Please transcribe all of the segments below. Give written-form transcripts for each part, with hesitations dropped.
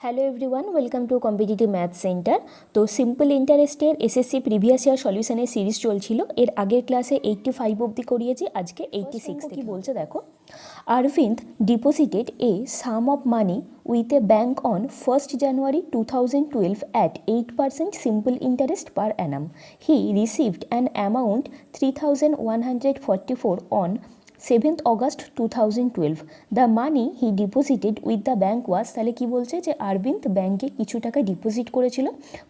Hello everyone, welcome to competitive math centre. তো simple ইন্টারেস্টের SSC previous year সলিউশনের series চলছিল। এর আগের ক্লাসে 85 অবধি করিয়েছি, আজকে 86 কি বলছে দেখো। Arvind deposited a sum of money with a bank on 1st January 2012 at 8% simple interest per annum. He received an amount 3144 on 7th August 2012. The money he deposited with the bank was, তাহলে কি বলছে যে অরবিন্দ ব্যাংকে কিছু টাকা deposit করেছিল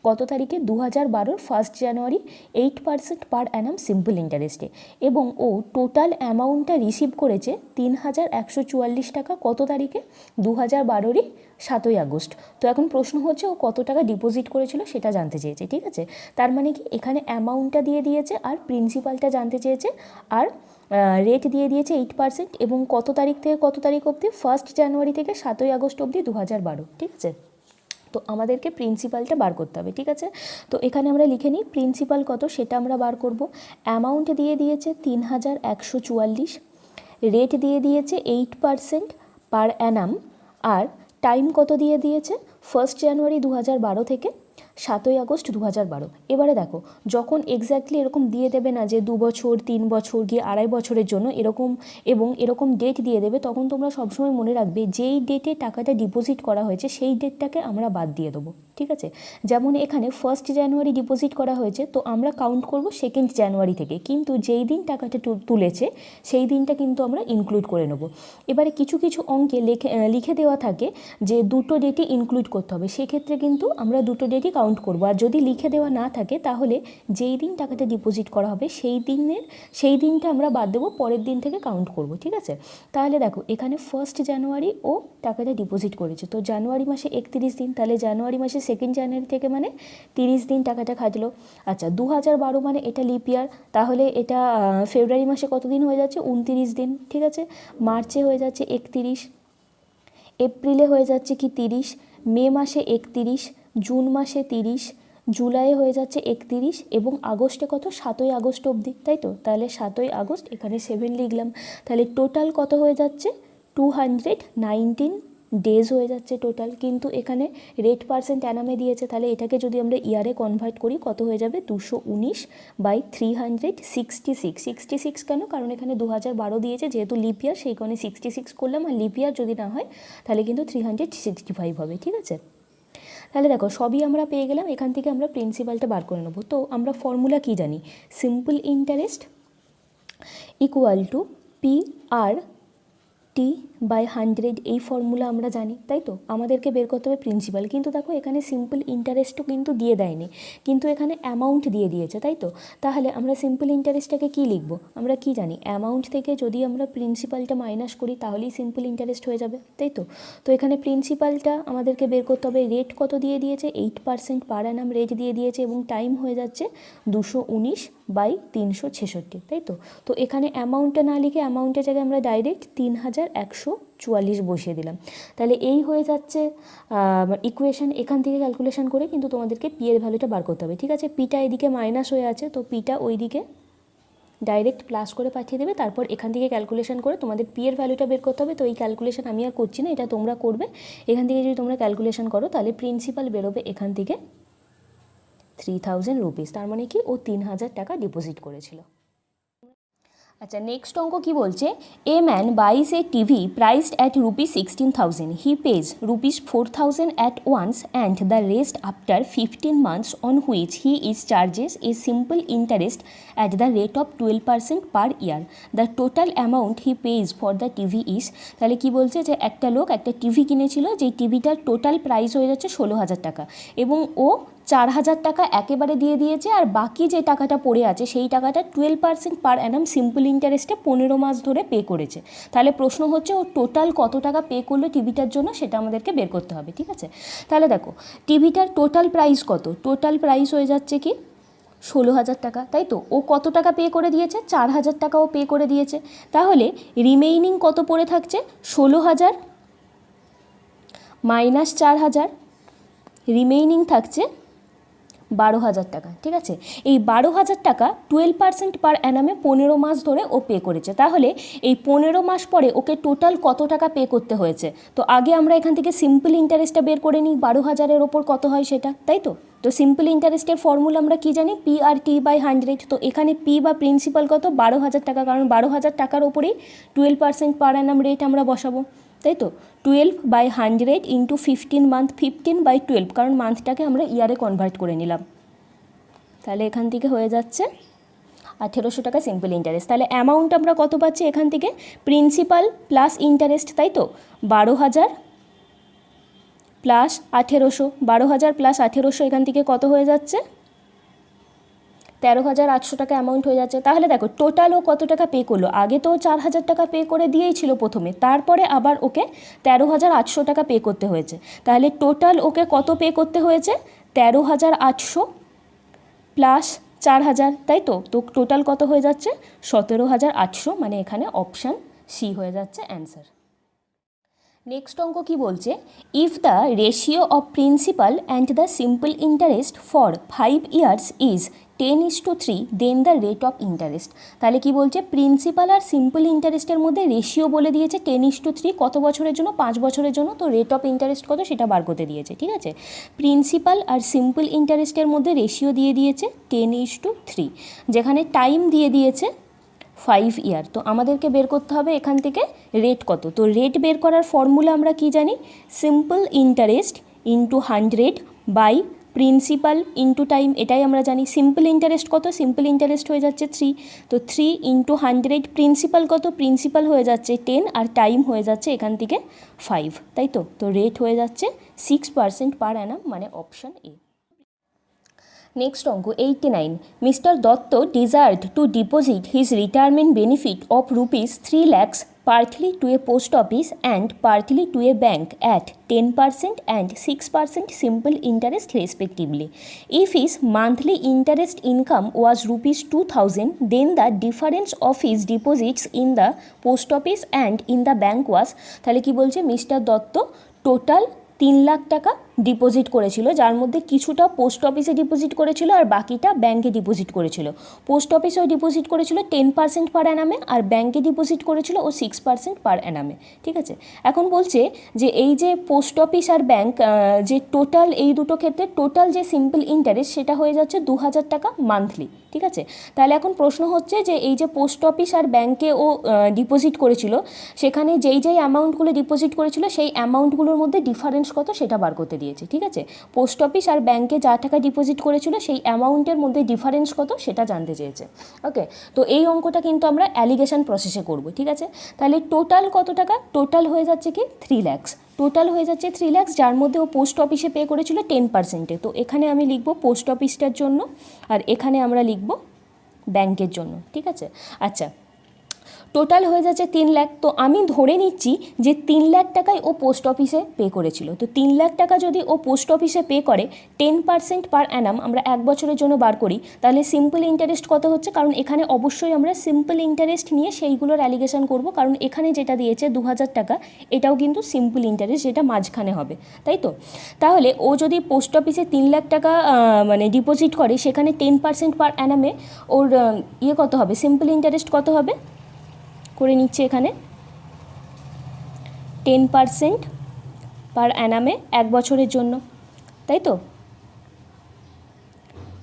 কত তারিখে, 2012 1st জানুয়ারি 8% পার অ্যানাম সিম্পল ইন্টারেস্টে, এবং ও টোটাল অ্যামাউন্টটা রিসিভ করেছে 3144 টাকা কত তারিখে, 2012-ই 7ই আগস্ট। তো এখন প্রশ্ন হচ্ছে ও কত টাকা ডিপোজিট করেছিল সেটা জানতে চেয়েছে, ঠিক আছে। তার মানে কি এখানে অ্যামাউন্টটা দিয়ে দিয়েছে আর প্রিন্সিপালটা জানতে চেয়েছে, আর রেট দিয়ে দিয়েছে 8% এবং কত তারিখ থেকে কত তারিখ অবধি, 1st জানুয়ারি থেকে 7ই আগস্ট অবধি 2012, ঠিক আছে। তো আমাদেরকে প্রিন্সিপালটা বার করতে হবে, ঠিক আছে। তো এখানে আমরা লিখে নিই প্রিন্সিপাল কত সেটা আমরা বার করব। অ্যামাউন্ট দিয়ে দিয়েছে 3144, রেট দিয়ে দিয়েছে 8% পার অ্যানাম, আর টাইম কত দিয়ে দিয়েছে 1st জানুয়ারি 2012 থেকে 7ই আগস্ট 2012। এবারে দেখো, যখন এক্স্যাক্টলি এরকম দিয়ে দেবে না যে 2 বছর 3 বছর গিয়ে 2.5 বছরের জন্য এরকম, এবং এরকম ডেট দিয়ে দেবে, তখন তোমরা সবসময় মনে রাখবে যেই ডেটে টাকাটা ডিপোজিট করা হয়েছে সেই ডেটটাকে আমরা বাদ দিয়ে দেবো, ঠিক আছে। যেমন এখানে 1st জানুয়ারি ডিপোজিট করা হয়েছে, তো আমরা কাউন্ট করব 2nd জানুয়ারি থেকে, কিন্তু যেই দিন টাকাটা তুলেছে সেই দিনটা কিন্তু আমরা ইনক্লুড করে নেব। এবারে কিছু কিছু অঙ্কে লিখে দেওয়া থাকে যে দুটো ডেটই ইনক্লুড করতে হবে, সেক্ষেত্রে কিন্তু আমরা দুটো ডেটই কাউন্ট করব। আর যদি লিখে দেওয়া না থাকে তাহলে যেই দিন টাকাটা ডিপোজিট করা হবে সেই দিনটা আমরা বাদ দেবো, পরের দিন থেকে কাউন্ট করব, ঠিক আছে। তাহলে দেখো এখানে 1st জানুয়ারি ও টাকাটা ডিপোজিট করেছে, তো জানুয়ারি মাসে 31 দিন, তাহলে জানুয়ারি মাসে 2nd জানুয়ারি থেকে মানে 30 দিন টাকাটা খাটলো। আচ্ছা 2012 মানে এটা লিপ ইয়ার, তাহলে এটা ফেব্রুয়ারি মাসে কত দিন হয়ে যাচ্ছে, 29 দিন, ঠিক আছে। মার্চে হয়ে যাচ্ছে 31, এপ্রিলে হয়ে যাচ্ছে কি 30, মে মাসে 31, জুন মাসে 30, জুলাইয়ে হয়ে যাচ্ছে 31, এবং আগস্টে কত, 7ই আগস্ট অবধি, তাই তো। তাহলে 7ই আগস্ট, এখানে 7 লিখলাম, তাহলে টোটাল কত হয়ে যাচ্ছে 219 ডেজ হয়ে যাচ্ছে টোটাল। কিন্তু এখানে রেট পার্সেন্ট অ্যানামে দিয়েছে, তাহলে এটাকে যদি আমরা ইয়ারে কনভার্ট করি কত হয়ে যাবে, 219/366। 66 কেন, কারণ এখানে 2012 দিয়েছে, যেহেতু লিপ ইয়ার সেই কারণে 66 করলাম, আর লিপ ইয়ার যদি না হয় তাহলে কিন্তু 365 হবে, ঠিক আছে। তাহলে দেখো সবই আমরা পেয়ে গেলাম, এখান থেকে আমরা প্রিন্সিপালটা বার করে নেব। তো আমরা ফর্মুলা কি জানি, simple interest equal two PR/100, এই ফর্মুলা আমরা জানি, তাই তো। আমাদেরকে বের করতে হবে প্রিন্সিপাল, কিন্তু দেখো এখানে সিম্পল ইন্টারেস্টও কিন্তু দিয়ে দেয়নি, কিন্তু এখানে অ্যামাউন্ট দিয়ে দিয়েছে, তাই তো। তাহলে আমরা সিম্পল ইন্টারেস্টটাকে কী লিখবো, আমরা কি জানি অ্যামাউন্ট থেকে যদি আমরা প্রিন্সিপালটা মাইনাস করি তাহলেই সিম্পল ইন্টারেস্ট হয়ে যাবে, তাই তো। তো এখানে প্রিন্সিপালটা আমাদেরকে বের করতে হবে, রেট কত দিয়ে দিয়েছে, 8% পার অ্যানাম রেট দিয়ে দিয়েছে, এবং টাইম হয়ে যাচ্ছে 219/366, তাই তো। তো এখানে অ্যামাউন্টটা না লিখে অ্যামাউন্টের জায়গায় আমরা ডাইরেক্ট 3144 বসিয়ে দিলাম। তাহলে এই হয়ে যাচ্ছে ইকুয়েশন, এখান থেকে ক্যালকুলেশন করে কিন্তু তোমাদেরকে পি এর ভ্যালুটা বার করতে হবে, ঠিক আছে। পিটা এদিকে মাইনাস হয়ে আছে, তো পিটা ওই দিকে ডাইরেক্ট প্লাস করে পাঠিয়ে দেবে, তারপর এখান থেকে ক্যালকুলেশন করে তোমাদের পি এর ভ্যালুটা বের করতে হবে। তো এই ক্যালকুলেশন আমি আর করছি না, এটা তোমরা করবে। এখান থেকে যদি তোমরা ক্যালকুলেশন করো তাহলে প্রিন্সিপাল বেরোবে এখান থেকে 3000 রুপিস, তার মানে কি ও 3000 টাকা ডিপোজিট করেছিল। আচ্ছা নেক্সট অঙ্ক কি বলছে, a man buys a TV priced at ₹16,000, he pays ₹4,000 at once and the rest after 15 months, on which he is charges a simple interest at the rate of 12% per year. The total amount he pays for the TV is, তাহলে কি বলছে যে একটা লোক একটা TV কিনেছিল, যেই টিভিটার total price হয়ে যাচ্ছে 16,000 টাকা, এবং ও 4,000 টাকা একেবারে দিয়ে দিয়েছে, আর বাকি যে টাকাটা পড়ে আছে সেই টাকাটা 12% পার অ্যানাম সিম্পল ইন্টারেস্টে 15 মাস ধরে পে করেছে। তাহলে প্রশ্ন হচ্ছে ও টোটাল কত টাকা পে করলো টিভিটার জন্য, সেটা আমাদেরকে বের করতে হবে, ঠিক আছে। তাহলে দেখো টিভিটার টোটাল প্রাইস কত, টোটাল প্রাইস হয়ে যাচ্ছে কি 16,000 টাকা, তাই তো। ও কত টাকা পে করে দিয়েছে, 4,000 টাকাও পে করে দিয়েছে, তাহলে রিমেইনিং কত পড়ে থাকছে, 16,000 মাইনাস 4,000, রিমেইনিং থাকছে 12,000 টাকা, ঠিক আছে। এই 12,000 টাকা 12% পার অ্যানামে 15 মাস ধরে ও পে করেছে। তাহলে এই 15 মাস পরে ওকে টোটাল কত টাকা পে করতে হয়েছে? তো আগে আমরা এখান থেকে সিম্পল ইন্টারেস্টটা বের করে নিই, 12,000-এর ওপর কত হয় সেটা, তাই তো। তো সিম্পল ইন্টারেস্টের ফর্মুলা আমরা কি জানি, পি আর টি বাই 100। তো এখানে পি বা প্রিন্সিপাল কত, 12,000 টাকা, কারণ 12,000 টাকার ওপরেই 12% পার অ্যানাম রেট আমরা বসাবো, তাই তো। 12/100 ইন্টু 15 মান্থ, 15/12, কারণ মান্থটাকে আমরা ইয়ারে কনভার্ট করে নিলাম। তাহলে এখান থেকে হয়ে যাচ্ছে 1800 টাকা সিম্পল ইন্টারেস্ট। তাহলে অ্যামাউন্ট আমরা কত পাচ্ছি এখান থেকে, প্রিন্সিপাল প্লাস ইন্টারেস্ট, তাই তো। 12,000 প্লাস 1800, 12,000 প্লাস 1800 এখান থেকে কত হয়ে যাচ্ছে, 13,800 টাকা অ্যামাউন্ট হয়ে যাচ্ছে। তাহলে দেখো টোটাল ও কত টাকা পে করলো, আগে তো 4,000 টাকা পে করে দিয়েই ছিল প্রথমে, তারপরে আবার ওকে 13,800 টাকা পে করতে হয়েছে। তাহলে টোটাল ওকে কত পে করতে হয়েছে, 13,800 প্লাস 4,000, তাই তো। তো টোটাল কত হয়ে যাচ্ছে, 17,800, মানে এখানে অপশান সি হয়ে যাচ্ছে অ্যান্সার। নেক্সট অঙ্ক কি বলছে, if the ratio of principal and the simple interest for 5 years is 10:3, then the rate of interest. তাহলে কি বলছে, প্রিন্সিপাল আর সিম্পল ইন্টারেস্টের মধ্যে রেশিও বলে দিয়েছে 10:3, কত বছরের জন্য, 5 বছরের জন্য। তো রেট অফ ইন্টারেস্ট কত সেটা বার করতে দিয়েছে, ঠিক আছে। প্রিন্সিপাল আর সিম্পল ইন্টারেস্টের মধ্যে রেশিও দিয়ে দিয়েছে 10:3, যেখানে টাইম দিয়ে দিয়েছে 5 ইয়ার। তো আমাদেরকে বের করতে হবে এখান থেকে রেট কত। তো রেট বের করার ফর্মুলা আমরা কি জানি, simple interest into 100 by principal into time, এটাই আমরা জানি। সিম্পল ইন্টারেস্ট কত, সিম্পল ইন্টারেস্ট হয়ে যাচ্ছে 3, তো 3 ইন্টু 100, প্রিন্সিপাল কত, প্রিন্সিপাল হয়ে যাচ্ছে 10, আর টাইম হয়ে যাচ্ছে এখান থেকে 5, তাই তো। তো রেট হয়ে যাচ্ছে 6% পার অ্যানাম, মানে অপশান এ। নেক্সট অঙ্ক 89, mister Dutta desired to deposit his retirement benefit of ₹3 lakhs partly to a post office and partly to a bank at 10% and 6% simple interest respectively. If his monthly interest income was ₹2,000, then the difference of his deposits in the post office and in the bank was, তাহলে কি বলছে, mister Dutta total 3 lakh টাকা deposit করেছিল, যার মধ্যে কিছুটা post অফিসে deposit করেছিল আর বাকিটা ব্যাঙ্কে ডিপোজিট করেছিল। পোস্ট অফিসেও ডিপোজিট করেছিল 10% পার অ্যানামে, আর ব্যাঙ্কে ডিপোজিট করেছিল ও 6% পার অ্যানামে, ঠিক আছে। এখন বলছে যে এই যে পোস্ট অফিস আর ব্যাঙ্ক, যে টোটাল এই দুটো ক্ষেত্রে টোটাল যে সিম্পল ইন্টারেস্ট সেটা হয়ে যাচ্ছে 2,000 টাকা মান্থলি, ঠিক আছে। তাহলে এখন প্রশ্ন হচ্ছে যে এই যে পোস্ট অফিস আর ব্যাঙ্কে ও ডিপোজিট করেছিল, সেখানে যেই অ্যামাউন্টগুলো ডিপোজিট করেছিল সেই অ্যামাউন্টগুলোর মধ্যে ডিফারেন্স কত সেটা বার করতে দিয়েছে, ঠিক আছে। পোস্ট অফিস আর ব্যাঙ্কে যা টাকা ডিপোজিট করেছিল সেই অ্যামাউন্টের মধ্যে ডিফারেন্স কত সেটা জানতে চেয়েছে, ওকে। তো এই অঙ্কটা কিন্তু আমরা অ্যালিগেশন প্রসেসে করব, ঠিক আছে। তাহলে টোটাল কত টাকা, টোটাল হয়ে যাচ্ছে কি 3 lakhs, টোটাল হয়ে যাচ্ছে 3 lakhs, যার মধ্যে ও পোস্ট অফিসে পে করেছিল 10%। তো এখানে আমি লিখব পোস্ট অফিসটার জন্য, আর এখানে আমরা লিখব ব্যাংকের জন্য, ঠিক আছে। আচ্ছা, টোটাল হয়ে যাচ্ছে 3 লাখ। তো আমি ধরে নিচ্ছি যে 3 লাখ টাকায় ও পোস্ট অফিসে পে করেছিল। তো 3 লাখ টাকা যদি ও পোস্ট অফিসে পে করে 10% পার অ্যানাম আমরা 1 বছরের জন্য বার করি, তাহলে সিম্পল ইন্টারেস্ট কত হচ্ছে, কারণ এখানে অবশ্যই আমরা সিম্পল ইন্টারেস্ট নিয়ে সেইগুলোর অ্যালিগেশন করব, কারণ এখানে যেটা দিয়েছে 2,000 টাকা এটাও কিন্তু সিম্পল ইন্টারেস্ট, যেটা মাঝখানে হবে, তাই তো। তাহলে ও যদি পোস্ট অফিসে 3 লাখ টাকা মানে ডিপোজিট করে, সেখানে 10% পার অ্যানামে ওর কত হবে, সিম্পল ইন্টারেস্ট কত হবে করে নিচ্ছে এখানে, 10% পার অ্যানামে 1 বছরের জন্য, তাই তো।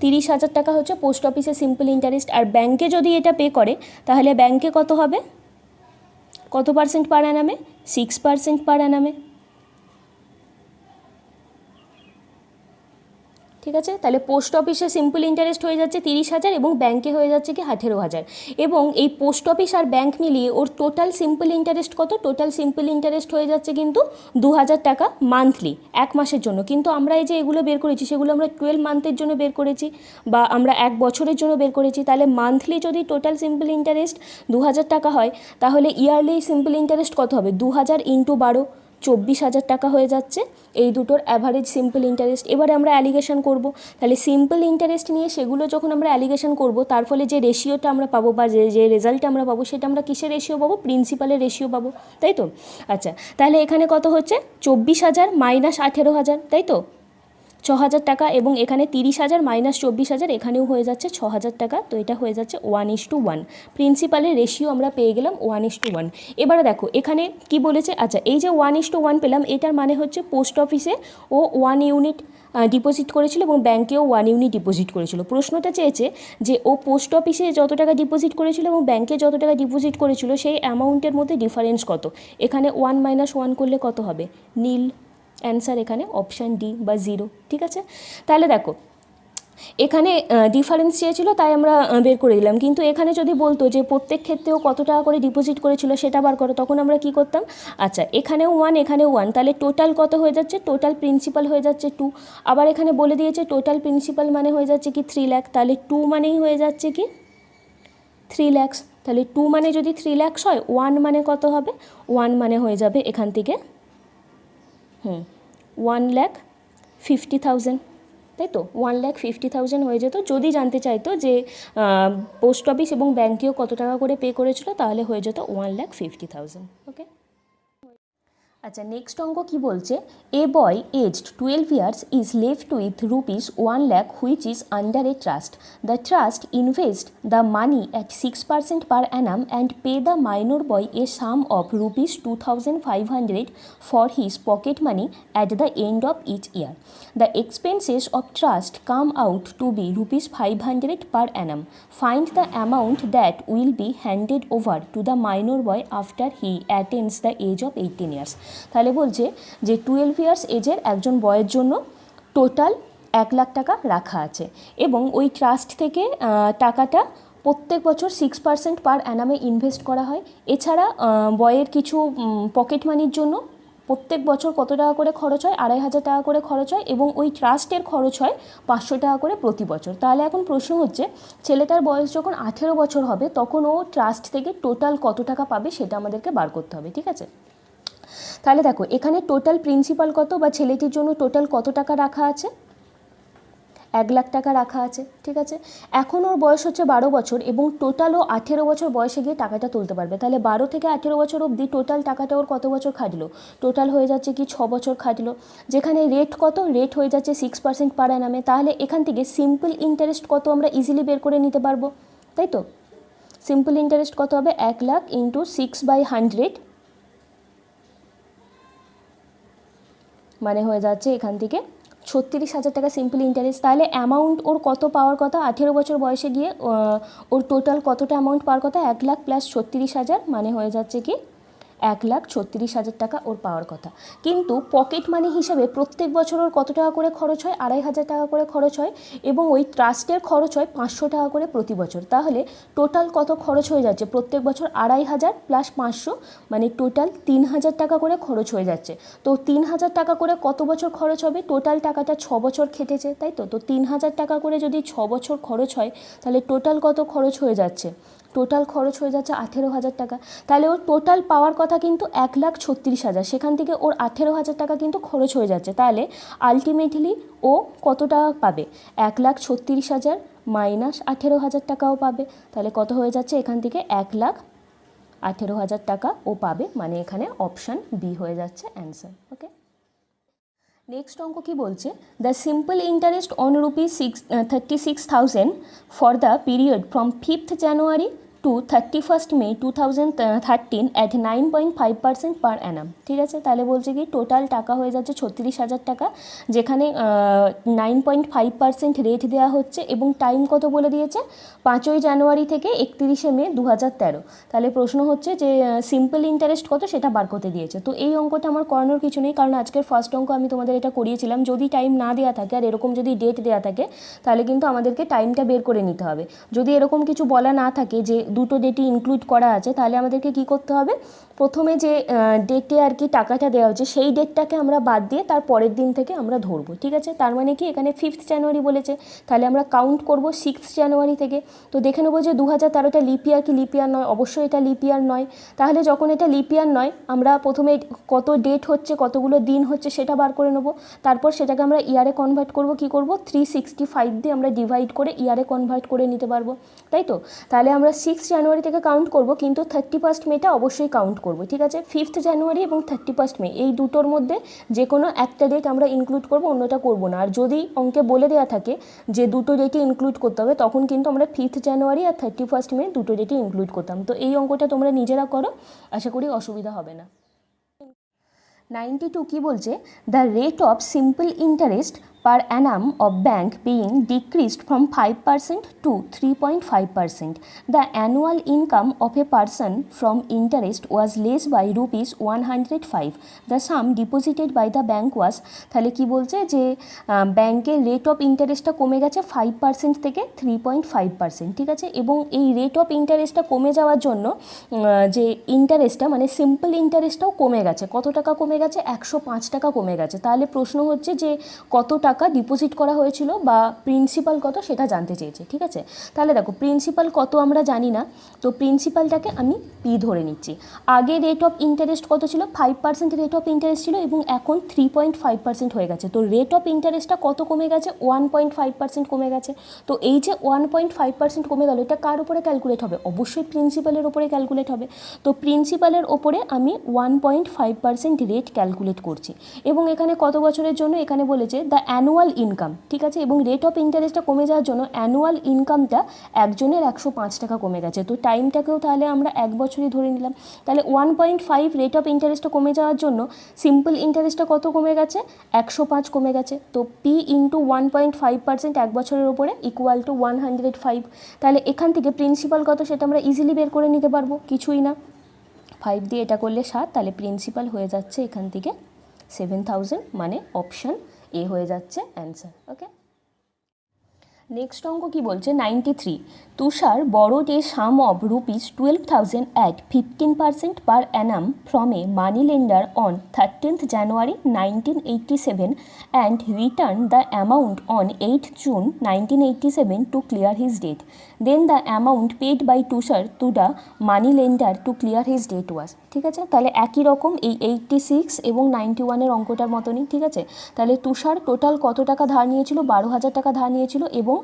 30,000 টাকা হচ্ছে পোস্ট অফিসে সিম্পল ইন্টারেস্ট। আর ব্যাংকে যদি এটা পে করে তাহলে ব্যাংকে কত হবে, কত পার্সেন্ট পার অ্যানামে, 6% পার অ্যানামে, ঠিক আছে। তাহলে পোস্ট অফিসে সিম্পল ইন্টারেস্ট হয়ে যাচ্ছে 30,000 এবং ব্যাংকে হয়ে যাচ্ছে কি 18,000, এবং এই পোস্ট অফিস আর ব্যাংক মিলিয়ে ওর টোটাল সিম্পল ইন্টারেস্ট কত, টোটাল সিম্পল ইন্টারেস্ট হয়ে যাচ্ছে কিন্তু 2,000 টাকা মান্থলি 1 মাসের জন্য। কিন্তু আমরা এই যে এগুলো বের করেছি সেগুলো আমরা 12 মান্থের জন্য বের করেছি, বা আমরা 1 বছরের জন্য বের করেছি। তাহলে মান্থলি যদি টোটাল সিম্পল ইন্টারেস্ট 2,000 টাকা হয়, তাহলে ইয়ারলি সিম্পল ইন্টারেস্ট কত হবে, 2,000 ইন্টু 12, 24,000 টাকা হয়ে যাচ্ছে এই দুটোর অ্যাভারেজ সিম্পল ইন্টারেস্ট। এবারে আমরা অ্যালিগেশন করব। তাহলে সিম্পল ইন্টারেস্ট নিয়ে সেগুলো যখন আমরা অ্যালিগেশন করব, তার ফলে যে রেশিওটা আমরা পাবো বা যে রেজাল্টটা আমরা পাবো, সেটা আমরা কিসের রেশিও পাবো, প্রিন্সিপালের রেশিও পাবো, তাই তো। আচ্ছা, তাহলে এখানে কত হচ্ছে, 24,000 মাইনাস 18,000, তাই তো। 6,000 টাকা, এবং এখানে 30,000 মাইনাস 24,000 এখানেও হয়ে যাচ্ছে 6,000 টাকা। তো এটা হয়ে যাচ্ছে 1:1। প্রিন্সিপালের রেশিও আমরা পেয়ে গেলাম 1:1। এবারে দেখো এখানে কি বলেছে, আচ্ছা এই যে 1:1 পেলাম, এটার মানে হচ্ছে পোস্ট অফিসে ও 1 ইউনিট ডিপোজিট করেছিল এবং ব্যাংকেও 1 ইউনিট ডিপোজিট করেছিল। প্রশ্নটা চেয়েছে যে ও পোস্ট অফিসে যত টাকা ডিপোজিট করেছিল এবং ব্যাংকে যত টাকা ডিপোজিট করেছিল সেই অ্যামাউন্টের মধ্যে ডিফারেন্স কত। এখানে 1 - 1 করলে কত হবে, নীল। অ্যান্সার এখানে অপশান ডি বা 0। ঠিক আছে, তাহলে দেখো এখানে ডিফারেন্স চেয়েছিল তাই আমরা বের করে দিলাম, কিন্তু এখানে যদি বলতো যে প্রত্যেক ক্ষেত্রেও কত টাকা করে ডিপোজিট করেছিল সেটা বার করো, তখন আমরা কি করতাম, আচ্ছা এখানেও 1 এখানেও 1, তাহলে টোটাল কত হয়ে যাচ্ছে, টোটাল প্রিন্সিপাল হয়ে যাচ্ছে 2। আবার এখানে বলে দিয়েছে টোটাল প্রিন্সিপাল মানে হয়ে যাচ্ছে কি 3 লাখ, তাহলে 2 মানেই হয়ে যাচ্ছে কি 3 লাখ। তাহলে 2 মানে যদি 3 লাখ হয়, 1 মানে কত হবে, 1 মানে হয়ে যাবে এখান থেকে 1,50,000, তাই তো 1,50,000 হয়ে যেত। যদি জানতে চাইতো যে পোস্ট অফিস এবং ব্যাংকেও কত টাকা করে পে করেছিল, তাহলে হয়ে যেত 1,50,000। ওকে, আচ্ছা নেক্সট অঙ্ক কি বলছে, a boy aged 12 years is left with ₹1 lakh which is under a trust. The trust invest the money at 6% per annum and pay the minor boy a sum of ₹2,500 for his pocket money at the end of each year. The expenses of trust come out to be ₹500 per annum. Find the amount that will be handed over to the minor boy after he attains the age of 18 years. তাহলে বলছে যে 12 years এজের একজন বয়ের জন্য total 1 lakh টাকা রাখা আছে এবং ওই ট্রাস্ট থেকে টাকাটা প্রত্যেক বছর 6% পার অ্যানামে ইনভেস্ট করা হয়। এছাড়া বয়ের কিছু পকেট মানির জন্য প্রত্যেক বছর কত টাকা করে খরচ হয়, 2,500 টাকা করে খরচ হয় এবং ওই ট্রাস্টের খরচ হয় 500 টাকা করে প্রতি বছর। তাহলে এখন প্রশ্ন হচ্ছে ছেলেটার বয়স যখন 18 বছর হবে তখন ও ট্রাস্ট থেকে টোটাল কত টাকা পাবে সেটা আমাদেরকে বার করতে হবে। ঠিক আছে, তাহলে দেখো এখানে টোটাল প্রিন্সিপাল কত বা ছেলেটির জন্য টোটাল কত টাকা রাখা আছে, 1 লাখ টাকা রাখা আছে। ঠিক আছে, এখন ওর বয়স হচ্ছে 12 বছর এবং টোটাল ও 18 বছর বয়সে গিয়ে টাকাটা তুলতে পারবে। তাহলে 12 থেকে 18 বছর অবধি টোটাল টাকাটা ওর কত বছর খাটলো, টোটাল হয়ে যাচ্ছে কি 6 বছর খাটলো। যেখানে রেট কত, রেট হয়ে যাচ্ছে 6% পার অ্যানামে। তাহলে এখান থেকে সিম্পল ইন্টারেস্ট কত আমরা ইজিলি বের করে নিতে পারবো, তাই তো। সিম্পল ইন্টারেস্ট কত হবে, 1 লাখ ইন্টু 6/100 মানে হয়ে যাচ্ছে এখান থেকে 36,000 টাকা সিম্পল ইন্টারেস্ট। তাহলে অ্যামাউন্ট ওর কত পাওয়ার কথা, 18 বছর বয়সে গিয়ে ওর টোটাল কতটা অ্যামাউন্ট পাওয়ার কথা, 1 লাখ প্লাস 36,000 মানে হয়ে যাচ্ছে কি 1,36,000 টাকা ওর পাওয়ার কথা। কিন্তু পকেট মানি হিসেবে প্রত্যেক বছর ওর কত টাকা করে খরচ হয়, 2,500 টাকা করে খরচ হয় এবং ওই ট্রাস্টের খরচ হয় 500 টাকা করে প্রতি বছর। তাহলে টোটাল কত খরচ হয়ে যাচ্ছে, প্রত্যেক বছর 2,500 প্লাস 500 মানে টোটাল 3,000 টাকা করে খরচ হয়ে যাচ্ছে। তো 3,000 টাকা করে কত বছর খরচ হবে, টোটাল টাকাটা 6 বছর খেটেছে, তাই তো। তো 3,000 টাকা করে যদি 6 বছর খরচ হয় তাহলে টোটাল কত খরচ হয়ে যাচ্ছে, টোটাল খরচ হয়ে যাচ্ছে 18,000 টাকা। তাহলে ওর টোটাল পাওয়ার কথা কিন্তু 1,36,000, সেখান থেকে ওর 18,000 টাকা কিন্তু খরচ হয়ে যাচ্ছে। তাহলে আলটিমেটলি ও কত টাকা পাবে, 1,36,000 মাইনাস 18,000 টাকাও পাবে। তাহলে কত হয়ে যাচ্ছে এখান থেকে 1,18,000 টাকা ও পাবে, মানে এখানে অপশান বি হয়ে যাচ্ছে অ্যান্সার। ওকে, নেক্সট অঙ্ক কি বলছে, the simple interest on ₹36,000 for the period from 5th January to 31st May 2013 at 9.5% per annum. ঠিক আছে, তাহলে বলছে কি টোটাল টাকা হয়ে যাচ্ছে 36,000 টাকা, যেখানে 9.5% রেট দেওয়া হচ্ছে এবং টাইম কত বলে দিয়েছে, 5ই জানুয়ারি থেকে 31শে মে 2013। তাহলে প্রশ্ন হচ্ছে যে সিম্পল ইন্টারেস্ট কত সেটা বার করতে দিয়েছে। তো এই অঙ্কটা আমার করানোর কিছু নেই, কারণ আজকের ফার্স্ট অঙ্ক আমি তোমাদের এটা করিয়েছিলাম। যদি টাইম না দেওয়া থাকে আর এরকম যদি ডেট দেওয়া থাকে তাহলে কিন্তু আমাদেরকে টাইমটা বের করে নিতে হবে। যদি এরকম কিছু বলা না থাকে যে দুটো ডেটই ইনক্লুড করা আছে, তাহলে আমাদেরকে কি করতে হবে, প্রথমে যে ডেটে আর কি টাকাটা দেওয়া হচ্ছে সেই ডেটটাকে আমরা বাদ দিয়ে তার পরের দিন থেকে আমরা ধরবো। ঠিক আছে, তার মানে কি এখানে 5th জানুয়ারি বলেছে, তাহলে আমরা কাউন্ট করব 6th জানুয়ারি থেকে। তো দেখে নেবো যে 2013টা লিপ ইয়ার কি লিপ ইয়ার নয়, অবশ্যই এটা লিপ ইয়ার নয়। তাহলে যখন এটা লিপ ইয়ার নয়, আমরা প্রথমে কত ডেট হচ্ছে কতগুলো দিন হচ্ছে সেটা বার করে নেবো। তারপর সেটাকে আমরা ইয়ারে কনভার্ট করব, কি করব 365 দিয়ে আমরা ডিভাইড করে ইয়ারে কনভার্ট করে নিতে পারবো, তাই তো। তাহলে আমরা 6 জানুয়ারি থেকে কাউন্ট করব, কিন্তু 31 মেটা অবশ্যই কাউন্ট করব, ঠিক আছে। 5 জানুয়ারি এবং 31 মে এই দুটোর মধ্যে যে কোনো একটা ডেট আমরা ইনক্লুড করব, অন্যটা করব না। আর যদি অঙ্কে বলে দেওয়া থাকে যে দুটো ডেটই ইনক্লুড করতে হবে, তখন কিন্তু আমরা 5 জানুয়ারি আর 31 মে দুটো ডেটই ইনক্লুড করতাম। তো এই অঙ্কটা তোমরা নিজেরা করো, আশা করি অসুবিধা হবে না। 92 কি বলছে, the rate of simple interest per annum of bank being decreased from 5% to 3.5%. The annual income of a person from interest was less by rupees 105. The sum deposited by the bank was, তাহলে কি বলছে যে ব্যাংকের rate of ইন্টারেস্টটা কমে গেছে 5% থেকে 3.5%, ঠিক আছে। এবং এই রেট অফ ইন্টারেস্টটা কমে যাওয়ার জন্য যে ইন্টারেস্টটা মানে সিম্পল ইন্টারেস্টটাও কমে গেছে। কত টাকা কমে গেছে? 105 টাকা কমে গেছে। তাহলে প্রশ্ন হচ্ছে যে কত টাকা ডিপোজিট করা হয়েছিল বা প্রিন্সিপাল কত সেটা জানতে চেয়েছে, ঠিক আছে। তাহলে দেখো প্রিন্সিপাল কত আমরা জানি না, তো প্রিন্সিপালটাকে আমি পি ধরে নিচ্ছি। আগে রেট অফ ইন্টারেস্ট কত ছিল? 5% রেট অফ ইন্টারেস্ট ছিল এবং এখন 3.5% হয়ে গেছে। তো রেট অফ ইন্টারেস্টটা কত কমে গেছে? 1.5% কমে গেছে। তো এই যে 1.5% কমে গেল, এটা কার উপরে ক্যালকুলেট হবে? অবশ্যই প্রিন্সিপালের ওপরে ক্যালকুলেট হবে। তো প্রিন্সিপালের ওপরে আমি 1.5% রেট ক্যালকুলেট করছি। এবং এখানে কত বছরের জন্য? এখানে বলেছে দ্য অ্যানুয়াল ইনকাম, ঠিক আছে। এবং রেট অফ ইন্টারেস্টটা কমে যাওয়ার জন্য অ্যানুয়াল ইনকামটা একজনের 105 টাকা কমে গেছে। তো টাইমটাকেও তাহলে আমরা 1 বছরই ধরে নিলাম। তাহলে 1.5 রেট অফ ইন্টারেস্টটা কমে যাওয়ার জন্য সিম্পল ইন্টারেস্টটা কত কমে গেছে? 105 কমে গেছে। তো পি ইন্টু 1.5% 1 বছরের ওপরে ইকুয়াল টু 105। তাহলে এখান থেকে প্রিন্সিপাল কত সেটা আমরা ইজিলি বের করে নিতে পারবো, কিছুই না। 5 দিয়ে এটা করলে 7, তাহলে প্রিন্সিপাল হয়ে যাচ্ছে এখান থেকে 7000, মানে অপশান এ হয়ে যাচ্ছে অ্যান্সার। ওকে, নেক্সট অঙ্ক কি বলছে? 93, তুষার borrowed a sum of rupees 12,000 at 15% per annum from a money lender on 13th January 1987 and returned the amount on 8th June 1987 to clear his debt. Then the amount paid by Tushar to the money lender to clear his debt was, ঠিক আছে। তাহলে একই রকম এই 86 এবং 91-এর অঙ্কটার মতনই, ঠিক আছে। তাহলে তুষার টোটাল কত টাকা ধার নিয়েছিল? 12,000 টাকা ধার নিয়েছিল এবং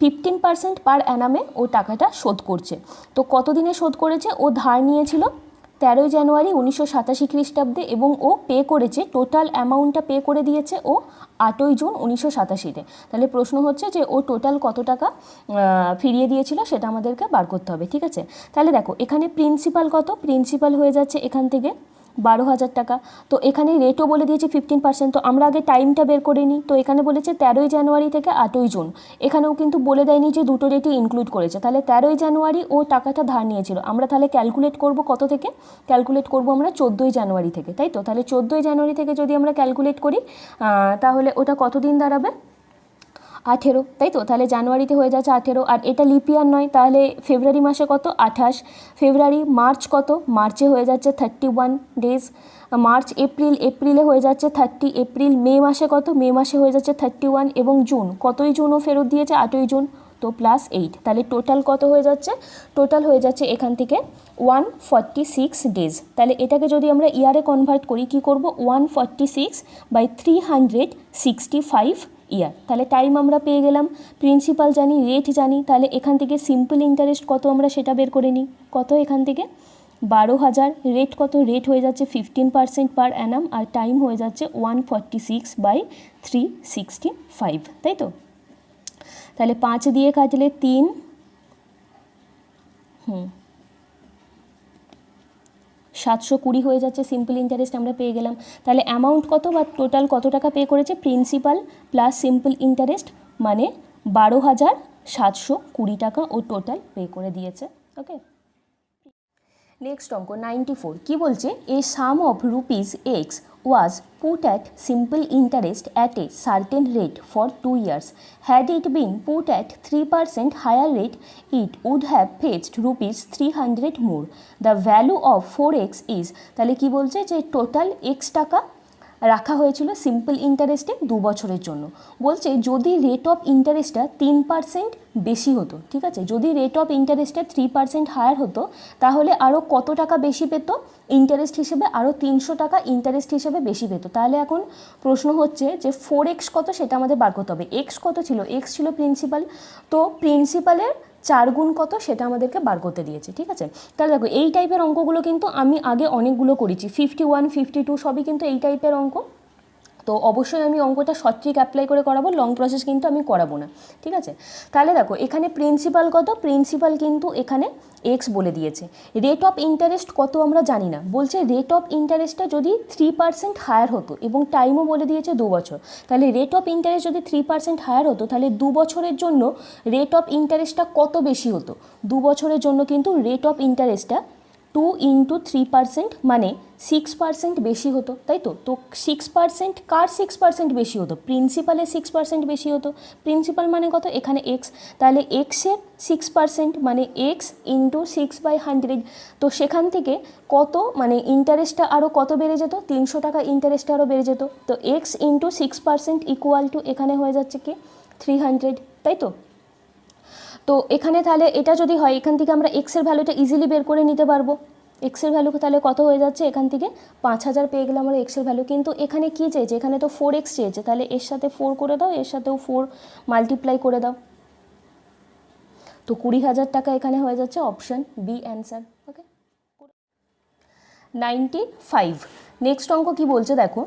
15% পার অ্যানামে ও টাকাটা শোধ করছে। তো কত দিনে শোধ করেছে? ও ধার নিয়েছিল 13 জানুয়ারি 1987 খ্রিস্টাব্দে এবং ও পে করেছে, টোটাল অ্যামাউন্টটা পে করে দিয়েছে ও 8ই জুন 1987-তে। তাহলে প্রশ্ন হচ্ছে যে ও টোটাল কত টাকা ফিরিয়ে দিয়েছিল সেটা আমাদেরকে বার করতে হবে, ঠিক আছে। তাহলে দেখো এখানে প্রিন্সিপাল কত? প্রিন্সিপাল হয়ে যাচ্ছে এখান থেকে 12,000 টাকা। তো এখানে রেটও বলে দিয়েছে 15%। তো আমরা আগে টাইমটা বের করে নিই। তো এখানে বলেছে 13ই জানুয়ারি থেকে 8ই জুন, এখানেও কিন্তু বলে দেয়নি যে দুটো ডেটই ইনক্লুড করেছে। তাহলে 13ই জানুয়ারি ও টাকাটা ধার নিয়েছিল। আমরা তাহলে ক্যালকুলেট করব কত থেকে? ক্যালকুলেট করব আমরা 14ই জানুয়ারি থেকে, তাই তো। তাহলে 14ই জানুয়ারি থেকে যদি আমরা ক্যালকুলেট করি তাহলে ওটা কত দিন দাঁড়াবে? 18, তাই তো। তাহলে জানুয়ারিতে হয়ে যাচ্ছে 18, আর এটা লিপ ইয়ার নয়, তাহলে ফেব্রুয়ারি মাসে কত? 28 ফেব্রুয়ারি। মার্চ কত? মার্চে হয়ে যাচ্ছে 31 ডেজ। মার্চ এপ্রিল, এপ্রিলে হয়ে যাচ্ছে 30 এপ্রিল। মে মাসে কত? মে মাসে হয়ে যাচ্ছে 31 এবং জুন, কতই জুনও ফেরত দিয়েছে? 8ই জুন, তো +8। তাহলে টোটাল কত হয়ে যাচ্ছে? টোটাল হয়ে যাচ্ছে এখান থেকে 146 ডেজ। তাহলে এটাকে যদি আমরা ইয়ারে কনভার্ট করি, কি করব? 146/365 ইয়ার। তাহলে টাইম আমরা পেয়ে গেলাম, প্রিন্সিপাল জানি, রেট জানি। তাহলে এখান থেকে সিম্পল ইন্টারেস্ট কত আমরা সেটা বের করে নিই। কত এখান থেকে? 12,000। রেট কত? রেট হয়ে যাচ্ছে 15% পার অ্যানাম, আর টাইম হয়ে যাচ্ছে 146/365, তাই তো। তাহলে 5 দিয়ে কাটলে 3, 720 হয়ে যাচ্ছে সিম্পল ইন্টারেস্ট আমরা পেয়ে গেলাম। তাহলে অ্যামাউন্ট কত বা টোটাল কত টাকা পে করেছে? প্রিন্সিপাল প্লাস সিম্পল ইন্টারেস্ট মানে 12,720 টাকা ও টোটাল পে করে দিয়েছে। ওকে, নেক্সট অঙ্ক 94 কি বলছে? A sum of rupees x was put at simple interest at a certain rate for 2 years. Had it been put at 3% higher rate, it would have fetched rupees 300 more. The value of 4x is, তাহলে কি বলছে যে total x টাকা রাখা হয়েছিল simple ইন্টারেস্টে 2 বছরের জন্য। বলছে যদি রেট অফ ইন্টারেস্টটা 3% বেশি হতো, ঠিক আছে, যদি রেট অফ ইন্টারেস্টটা 3% হায়ার হতো তাহলে আরও কত টাকা বেশি পেত ইন্টারেস্ট হিসেবে? আরও 300 টাকা ইন্টারেস্ট হিসেবে বেশি পেত। তাহলে এখন প্রশ্ন হচ্ছে যে 4x কত সেটা আমাদের বার করতে হবে। এক্স কত ছিল? এক্স ছিল প্রিন্সিপাল। তো প্রিন্সিপালের 4 গুণ কত সেটা আমাদেরকে বার করতে দিয়েছে, ঠিক আছে। তাহলে দেখো এই টাইপের অঙ্কগুলো কিন্তু আমি আগে অনেকগুলো করেছি, 51, 52 সবই কিন্তু এই টাইপের অঙ্ক। তো অবশ্যই আমি অঙ্কটা শর্ট ট্রিক অ্যাপ্লাই করে করাবো, লং প্রসেস কিন্তু আমি করাবো না, ঠিক আছে। তাহলে দেখো এখানে প্রিন্সিপাল কত, প্রিন্সিপাল কিন্তু এখানে এক্স বলে দিয়েছে। রেট অফ ইন্টারেস্ট কত আমরা জানি না, বলছে রেট অফ ইন্টারেস্টটা যদি 3% হায়ার হতো এবং টাইমও বলে দিয়েছে 2 বছর, তাহলে রেট অফ ইন্টারেস্ট যদি 3% হায়ার হতো তাহলে 2 বছরের জন্য রেট অফ ইন্টারেস্টটা কত বেশি হতো। 2 বছরের জন্য কিন্তু রেট অফ ইন্টারেস্টটা 2 × 3% মানে 6% বেশি হতো, তাই তো। তো 6% কার 6% বেশি হতো, প্রিন্সিপালের 6% বেশি হতো। প্রিন্সিপাল মানে কত, এখানে এক্স, তাহলে এক্সের 6% মানে এক্স × 6/100। তো সেখান থেকে কত মানে ইন্টারেস্টটা আরও কত বেড়ে যেত, 300 টাকা ইন্টারেস্টটা আরও বেড়ে যেত। তো এক্স × 6% ইকুয়াল টু এখানে হয়ে যাচ্ছে কি 300, তাই তো। তো এখানে তাহলে এটা যদি হয় এখান থেকে আমরা এক্সের ভ্যালুটা ইজিলি বের করে নিতে পারবো। এক্সের ভ্যালু তাহলে কত হয়ে যাচ্ছে, এখান থেকে 5000 পেয়ে গেলাম আমরা এক্সের ভ্যালু। কিন্তু এখানে কী চেয়েছে, এখানে তো 4x চেয়েছে, তাহলে এর সাথে 4 করে দাও, এর সাথেও 4 মাল্টিপ্লাই করে দাও, তো 20,000 টাকা এখানে হয়ে যাচ্ছে অপশান বি অ্যান্সার। ওকে, 95 নেক্সট অঙ্ক কি বলছে দেখো,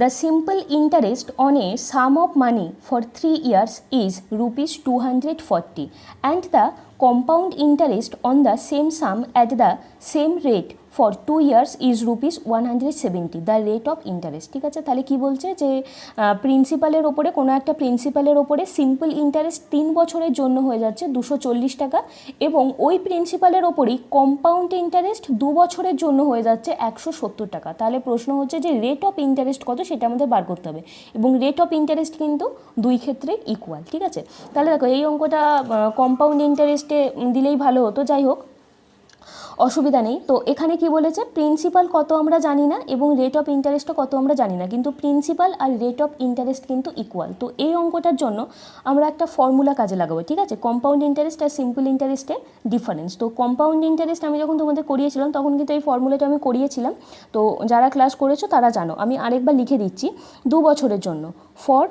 the simple interest on a sum of money for 3 years is ₹240 and the compound interest on the same sum at the same rate for 2 years is ₹170 the rate of interest, ঠিক আছে। তাহলে কি বলছে যে প্রিন্সিপালের ওপরে কোনো একটা প্রিন্সিপালের ওপরে সিম্পল ইন্টারেস্ট 3 বছরের জন্য হয়ে যাচ্ছে 240 টাকা এবং ওই প্রিন্সিপালের ওপরই কম্পাউন্ড ইন্টারেস্ট 2 বছরের জন্য হয়ে যাচ্ছে 170 টাকা। তাহলে প্রশ্ন হচ্ছে যে রেট অফ ইন্টারেস্ট কত সেটা আমাদের বার করতে হবে এবং রেট অফ ইন্টারেস্ট কিন্তু দুই ক্ষেত্রে ইকুয়াল, ঠিক আছে। তাহলে দেখো এই অঙ্কটা কম্পাউন্ড ইন্টারেস্টে দিলেই ভালো হতো, যাই হোক অসুবিধা নেই। তো এখানে কি বলেছে, প্রিন্সিপাল কত আমরা জানি না এবং রেট অফ ইন্টারেস্টও কত আমরা জানি না, কিন্তু প্রিন্সিপাল আর রেট অফ ইন্টারেস্ট কিন্তু ইকুয়াল। তো এই অঙ্কটার জন্য আমরা একটা ফর্মুলা কাজে লাগাবো, ঠিক আছে। কম্পাউন্ড ইন্টারেস্ট আর সিম্পল ইন্টারেস্টের ডিফারেন্স। তো কম্পাউন্ড ইন্টারেস্ট আমি যখন তোমাদের করিয়েছিলাম তখন কিন্তু এই ফর্মুলাটা আমি করিয়েছিলাম, তো যারা ক্লাস করেছো তারা জানো। আমি আরেকবার লিখে দিচ্ছি, 2 বছরের জন্য for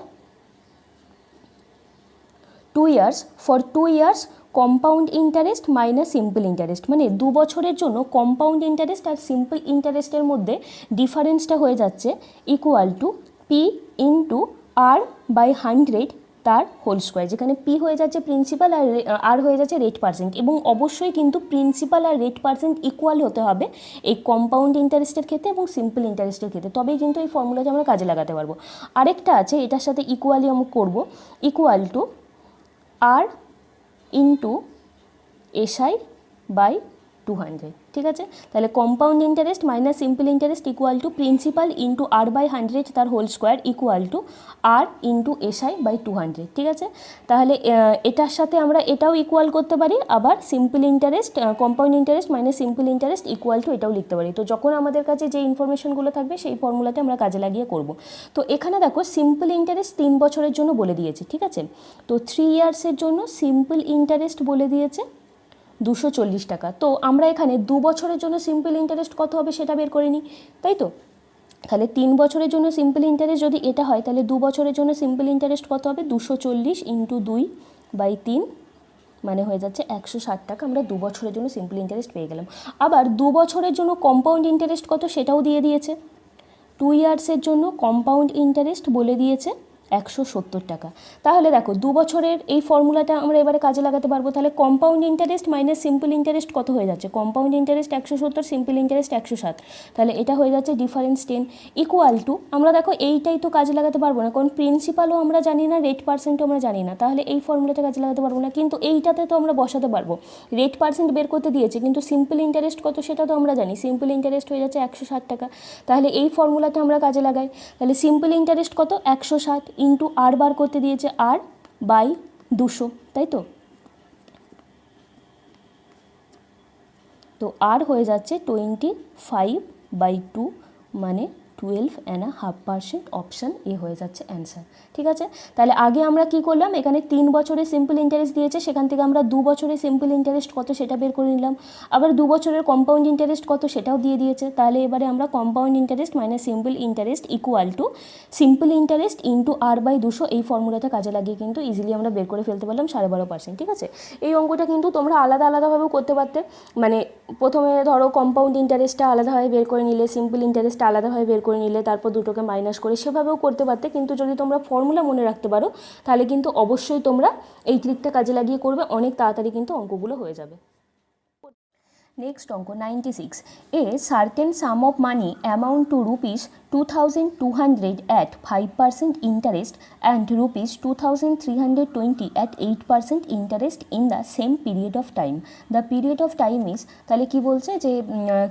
2 years, for 2 years compound interest minus simple interest, মানে 2 বছরের জন্য কম্পাউন্ড ইন্টারেস্ট আর সিম্পল ইন্টারেস্টের মধ্যে ডিফারেন্সটা হয়ে যাচ্ছে ইকুয়াল টু পি × R/100 তার হোল স্কোয়ার, যেখানে পি হয়ে যাচ্ছে প্রিন্সিপাল আর আর হয়ে যাচ্ছে রেট পার্সেন্ট। এবং অবশ্যই কিন্তু প্রিন্সিপাল আর রেট পার্সেন্ট ইকুয়াল হতে হবে এই কম্পাউন্ড ইন্টারেস্টের ক্ষেত্রে এবং সিম্পল ইন্টারেস্টের ক্ষেত্রে, তবেই কিন্তু এই ফর্মুলাটা আমরা কাজে লাগাতে পারবো। আরেকটা আছে, এটার সাথে ইকুয়ালি আমরা করবো, ইকুয়াল টু R × SI/200, ঠিক আছে। তাহলে compound interest minus simple interest equal to principal × R/100 তার whole square equal to R × SI/200, ঠিক আছে। তাহলে এটার সাথে আমরা এটাও ইকুয়াল করতে পারি, আবার simple interest compound interest minus simple interest equal two এটাও লিখতে পারি। তো যখন আমাদের কাছে যে ইনফরমেশনগুলো থাকবে সেই ফর্মুলাতে আমরা কাজে লাগিয়ে করব। তো এখানে দেখো সিম্পল ইন্টারেস্ট 3 বছরের জন্য বলে দিয়েছে, ঠিক আছে। তো 3 ইয়ার্সের জন্য সিম্পল ইন্টারেস্ট বলে দিয়েছে 240 টাকা। তো আমরা এখানে 2 বছরের জন্য সিম্পল ইন্টারেস্ট কত হবে সেটা বের করে নিই, তাই তো। তাহলে 3 বছরের জন্য সিম্পল ইন্টারেস্ট যদি এটা হয় তাহলে 2 বছরের জন্য সিম্পল ইন্টারেস্ট কত হবে, 240 × 2/3 মানে হয়ে যাচ্ছে 160 টাকা। আমরা 2 বছরের জন্য সিম্পল ইন্টারেস্ট পেয়ে গেলাম। আবার 2 বছরের জন্য কম্পাউন্ড ইন্টারেস্ট কত সেটাও দিয়ে দিয়েছে। 2 ইয়ার্সের জন্য কম্পাউন্ড ইন্টারেস্ট বলে দিয়েছে 170 টাকা। তাহলে দেখো 2 বছরের এই ফর্মুলাটা আমরা এবারে কাজে লাগাতে পারবো। তাহলে compound interest minus simple interest কত হয়ে যাচ্ছে, কম্পাউন্ড ইন্টারেস্ট 170, সিম্পল ইন্টারেস্ট 160, তাহলে এটা হয়ে যাচ্ছে ডিফারেন্স 10 ইকুয়াল টু, আমরা দেখো এইটাই তো কাজে লাগাতে পারবো না, কারণ প্রিন্সিপালও আমরা জানি না, রেট পার্সেন্টও আমরা জানি না, তাহলে এই ফর্মুলাটা কাজে লাগাতে পারবো না। কিন্তু এইটাতে তো আমরা বসাতে পারবো, রেট পার্সেন্ট বের করতে দিয়েছে কিন্তু সিম্পল ইন্টারেস্ট কত সেটা তো আমরা জানি, সিম্পল ইন্টারেস্ট হয়ে যাচ্ছে 160 টাকা। তাহলে এই ফর্মুলাটা আমরা কাজে লাগাই, তাহলে সিম্পল ইন্টারেস্ট কত 160 × R বার করতে দিয়েছে R/200, তাই তো। তো R হয়ে যাচ্ছে 25/2 মানে 12.5%, অপশান এ হয়ে যাচ্ছে অ্যান্সার। ঠিক আছে, তাহলে আগে আমরা কি করলাম, এখানে 3 বছরের সিম্পল ইন্টারেস্ট দিয়েছে, সেখান থেকে আমরা 2 বছরের সিম্পল ইন্টারেস্ট কত সেটা বের করে নিলাম, আবার 2 বছরের কম্পাউন্ড ইন্টারেস্ট কত সেটাও দিয়ে দিয়েছে। তাহলে এবারে আমরা compound interest minus simple interest equal two simple interest into R/200, এই ফর্মুলাটা কাজে লাগিয়ে কিন্তু ইজিলি আমরা বের করে ফেলতে পারলাম 12.5%। ঠিক আছে, এই অঙ্কটা কিন্তু তোমরা আলাদা আলাদাভাবেও করতে পারতে, মানে প্রথমে ধরো কম্পাউন্ড ইন্টারেস্টটা আলাদাভাবে বের করে নিলে, সিম্পল ইন্টারেস্টটা আলাদাভাবে বের করে নিলে, তারপর দুটোকে মাইনাস করে সেভাবেও করতে পারতে, কিন্তু যদি তোমরা ফর্মুলা মনে রাখতে পারো তাহলে কিন্তু অবশ্যই তোমরা এই ট্রিকটা কাজে লাগিয়ে করবে, অনেক তাড়াতাড়ি কিন্তু অঙ্কগুলো হয়ে যাবে। নেক্সট অঙ্ক 96, এ certain some of money amount two ₹2,200 at 5% interest and ₹2,320 at 8% interest in the same period of time. The period of time is, তাহলে কি বলছে যে